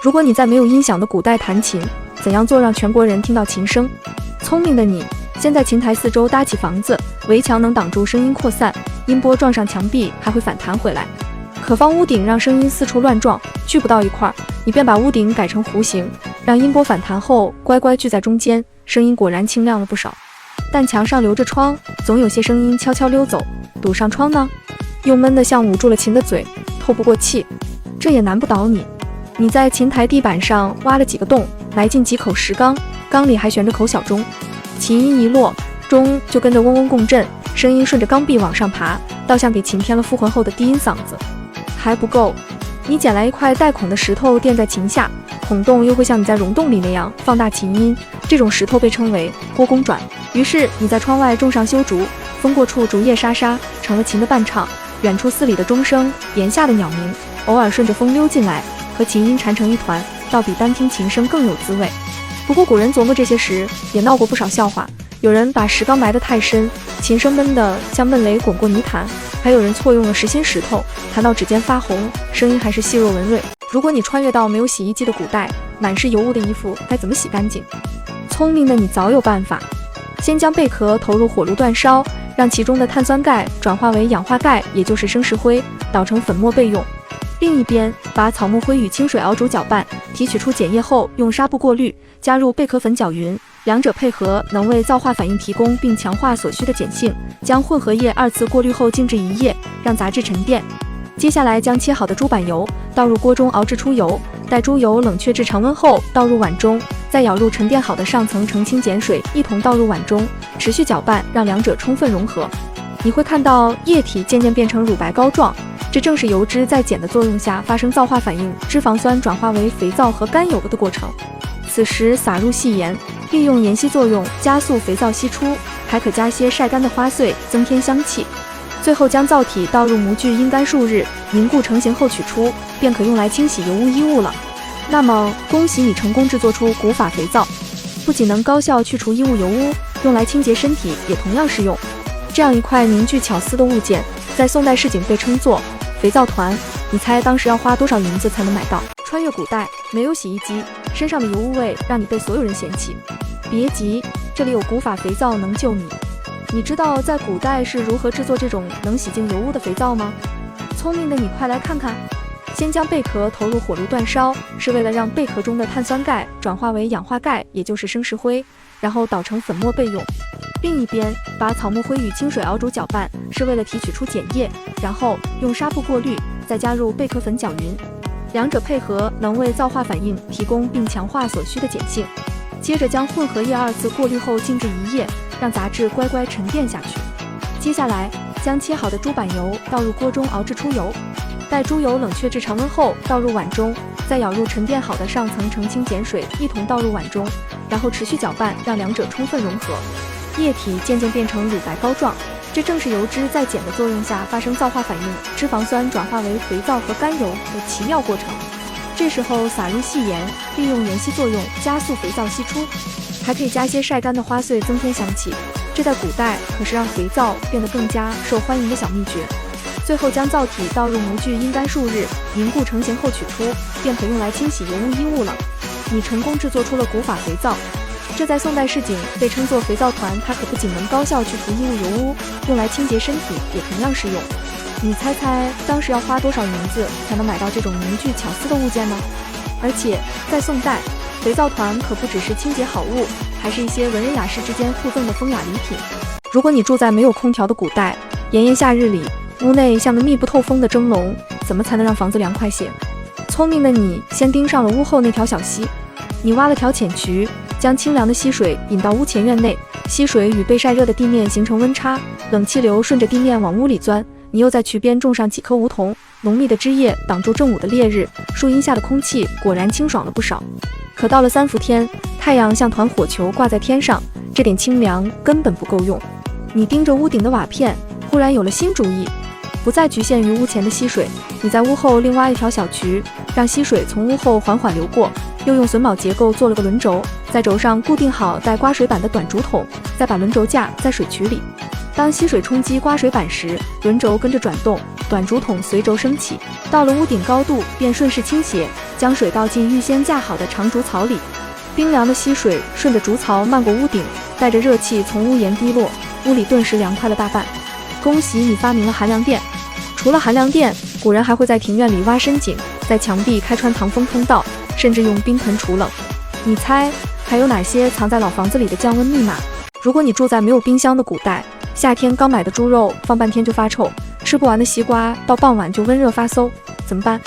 如果你在没有音响的古代弹琴，怎样做让全国人听到琴声？聪明的你，先在琴台四周搭起房子，围墙能挡住声音扩散，音波撞上墙壁还会反弹回来。可放屋顶让声音四处乱撞，聚不到一块儿，你便把屋顶改成弧形，让音波反弹后乖乖聚在中间，声音果然清亮了不少。但墙上留着窗，总有些声音悄悄溜走。堵上窗呢，又闷得像捂住了琴的嘴，透不过气。这也难不倒你。你在琴台地板上挖了几个洞，埋进几口石缸，缸里还悬着口小钟。琴音一落，钟就跟着嗡嗡共振，声音顺着缸壁往上爬，倒像给琴添了复浑后的低音嗓子。还不够，你捡来一块带孔的石头垫在琴下，孔洞又会像你在溶洞里那样放大琴音，这种石头被称为郭公转。于是你在窗外种上修竹，风过处竹叶沙沙，成了琴的伴唱。远处寺里的钟声，檐下的鸟鸣，偶尔顺着风溜进来，和琴音缠成一团，倒比单听琴声更有滋味。不过古人琢磨这些时，也闹过不少笑话。有人把石缸埋得太深，琴声闷得像闷雷滚过泥潭；还有人错用了实心石头，弹到指尖发红，声音还是细弱文锐。如果你穿越到没有洗衣机的古代，满是油污的衣服该怎么洗干净？聪明的你早有办法。先将贝壳投入火炉煅烧，让其中的碳酸钙转化为氧化钙，也就是生石灰，捣成粉末备用。另一边，把草木灰与清水熬煮搅拌，提取出碱液后，用纱布过滤，加入贝壳粉搅匀，两者配合能为皂化反应提供并强化所需的碱性。将混合液2次过滤后静置1夜，让杂质沉淀。接下来将切好的猪板油倒入锅中熬至出油，待猪油冷却至常温后倒入碗中，再舀入沉淀好的上层澄清碱水一同倒入碗中，持续搅拌，让两者充分融合。你会看到液体渐渐变成乳白膏状，这正是油脂在碱的作用下发生皂化反应，脂肪酸转化为肥皂和甘油的过程。此时撒入细盐，利用盐析作用加速肥皂析出，还可加些晒干的花碎增添香气。最后将皂体倒入模具阴干数日，凝固成型后取出，便可用来清洗油污衣物了。那么恭喜你成功制作出古法肥皂，不仅能高效去除衣物油污，用来清洁身体也同样适用。这样一块凝聚巧思的物件，在宋代市井被称作肥皂团。你猜当时要花多少银子才能买到？穿越古代，没有洗衣机，身上的油污味让你被所有人嫌弃。别急，这里有古法肥皂能救你。你知道在古代是如何制作这种能洗净油污的肥皂吗？聪明的你快来看看。先将贝壳投入火炉煅烧，是为了让贝壳中的碳酸钙转化为氧化钙，也就是生石灰，然后捣成粉末备用。另一边，把草木灰与清水熬煮搅拌，是为了提取出碱液，然后用纱布过滤，再加入贝壳粉搅匀。两者配合能为皂化反应提供并强化所需的碱性。接着将混合液2次过滤后静置1夜，让杂质乖乖沉淀下去。接下来将切好的猪板油倒入锅中熬至出油，待猪油冷却至常温后倒入碗中，再舀入沉淀好的上层澄清碱水一同倒入碗中，然后持续搅拌，让两者充分融合。液体渐渐变成乳白膏状，这正是油脂在碱的作用下发生皂化反应，脂肪酸转化为肥皂和甘油的奇妙过程。这时候撒入细盐，利用盐析作用加速肥皂析出，还可以加些晒干的花碎增添香气。这在古代可是让肥皂变得更加受欢迎的小秘诀。最后将皂体倒入模具阴干数日，凝固成型后取出，便可用来清洗油污衣物了。你成功制作出了古法肥皂，这在宋代市井被称作肥皂团，它可不仅能高效去除衣物油污，用来清洁身体也同样适用。你猜猜当时要花多少银子才能买到这种凝聚巧思的物件呢？而且在宋代，肥皂团可不只是清洁好物，还是一些文人雅士之间互赠的风雅礼品。如果你住在没有空调的古代，炎炎夏日里，屋内像个密不透风的蒸笼，怎么才能让房子凉快些？聪明的你先盯上了屋后那条小溪，你挖了条浅渠，将清凉的溪水引到屋前院内，溪水与被晒热的地面形成温差，冷气流顺着地面往屋里钻。你又在渠边种上几棵梧桐，浓密的枝叶挡住正午的烈日，树荫下的空气果然清爽了不少。可到了3伏天，太阳像团火球挂在天上，这点清凉根本不够用。你盯着屋顶的瓦片，忽然有了新主意，不再局限于屋前的溪水，你在屋后另挖一条小渠，让溪水从屋后缓缓流过，又用榫卯结构做了个轮轴，在轴上固定好带刮水板的短竹筒，再把轮轴架在水渠里。当溪水冲击刮水板时，轮轴跟着转动，短竹筒随轴升起，到了屋顶高度便顺势倾斜，将水倒进预先架好的长竹槽里。冰凉的溪水顺着竹槽漫过屋顶，带着热气从屋檐滴落，屋里顿时凉快了大半。恭喜你发明了寒凉垫！除了寒凉垫，古人还会在庭院里挖深井，在墙壁开穿堂风通道，甚至用冰盆除冷。你猜还有哪些藏在老房子里的降温密码？如果你住在没有冰箱的古代，夏天刚买的猪肉放半天就发臭，吃不完的西瓜到傍晚就温热发馊，怎么办？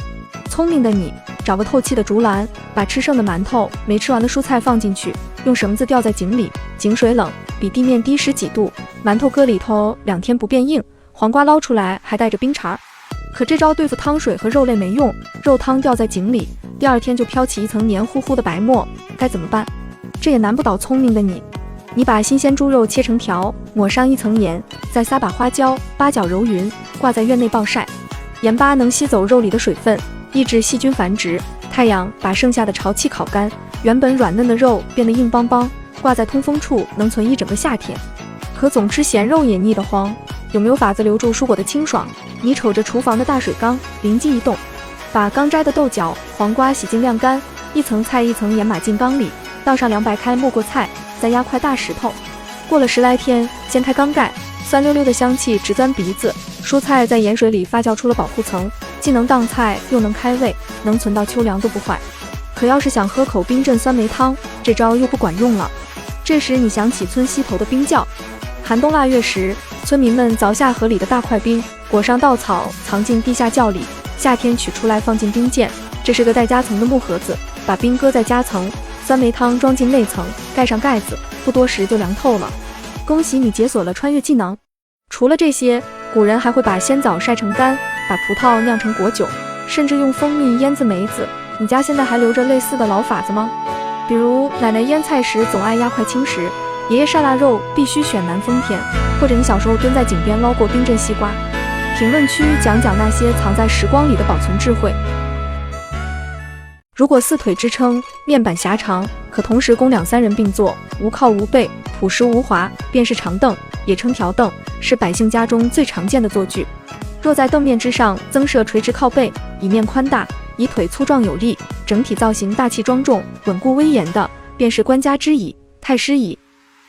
聪明的你，找个透气的竹篮，把吃剩的馒头、没吃完的蔬菜放进去，用绳子吊在井里，井水冷，比地面低10几度，馒头搁里头2天不变硬，黄瓜捞出来还带着冰碴。可这招对付汤水和肉类没用，肉汤掉在井里，第2天就飘起一层黏糊糊的白沫，该怎么办？这也难不倒聪明的你。你把新鲜猪肉切成条，抹上1层盐，再撒把花椒，八角揉匀，挂在院内暴晒。盐巴能吸走肉里的水分，抑制细菌繁殖。太阳把剩下的潮气烤干，原本软嫩的肉变得硬邦邦，挂在通风处能存1整个夏天。可总吃咸肉也腻得慌，有没有法子留住蔬果的清爽？你瞅着厨房的大水缸，灵机一动，把刚摘的豆角、黄瓜洗净晾干，1层菜1层盐码进缸里，倒上凉白开没过菜，再压块大石头。过了10来天，掀开缸盖，酸溜溜的香气直钻鼻子。蔬菜在盐水里发酵出了保护层，既能当菜又能开胃，能存到秋凉都不坏。可要是想喝口冰镇酸梅汤，这招又不管用了。这时你想起村西头的冰窖，寒冬腊月时，村民们凿下河里的大块冰，裹上稻草藏进地下窖里，夏天取出来放进冰鉴。这是个带夹层的木盒子，把冰搁在夹层，酸梅汤装进内层，盖上盖子，不多时就凉透了。恭喜你解锁了穿越技能。除了这些，古人还会把鲜枣晒成干，把葡萄酿成果酒，甚至用蜂蜜腌制梅子。你家现在还留着类似的老法子吗？比如奶奶腌菜时总爱压块青石，爷爷晒腊肉必须选南丰田，或者你小时候蹲在井边捞过冰镇西瓜。评论区讲讲那些藏在时光里的保存智慧。如果4腿支撑，面板狭长，可同时供2、3人并坐，无靠无背，朴实无华，便是长凳，也称条凳，是百姓家中最常见的坐具。若在凳面之上增设垂直靠背，椅面宽大，以腿粗壮有力，整体造型大气庄重、稳固威严的，便是官家之椅、太师椅。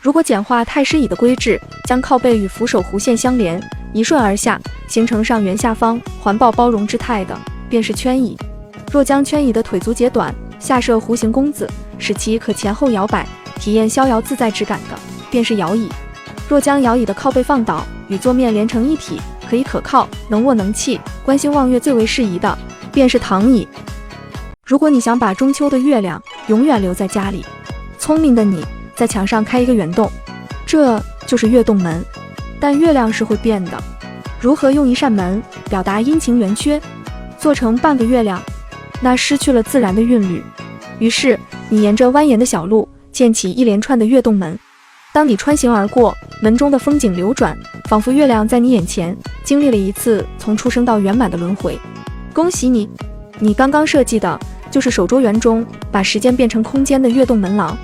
如果简化太师椅的规制，将靠背与扶手弧线相连，一顺而下，形成上圆下方、环抱包容之态的，便是圈椅。若将圈椅的腿足截短，下设弧形弓子，使其可前后摇摆，体验逍遥自在之感的，便是摇椅。若将摇椅的靠背放倒，与坐面连成一体，可以可靠，能卧能气，观星望月最为适宜的，便是躺椅。如果你想把中秋的月亮永远留在家里，聪明的你在墙上开一个圆洞，这就是月洞门。但月亮是会变的，如何用一扇门表达阴晴圆缺？做成半个月亮，那失去了自然的韵律。于是你沿着蜿蜒的小路建起一连串的月洞门，当你穿行而过，门中的风景流转，仿佛月亮在你眼前经历了一次从出生到圆满的轮回。恭喜你，你刚刚设计的就是手拙园中把时间变成空间的月洞门廊。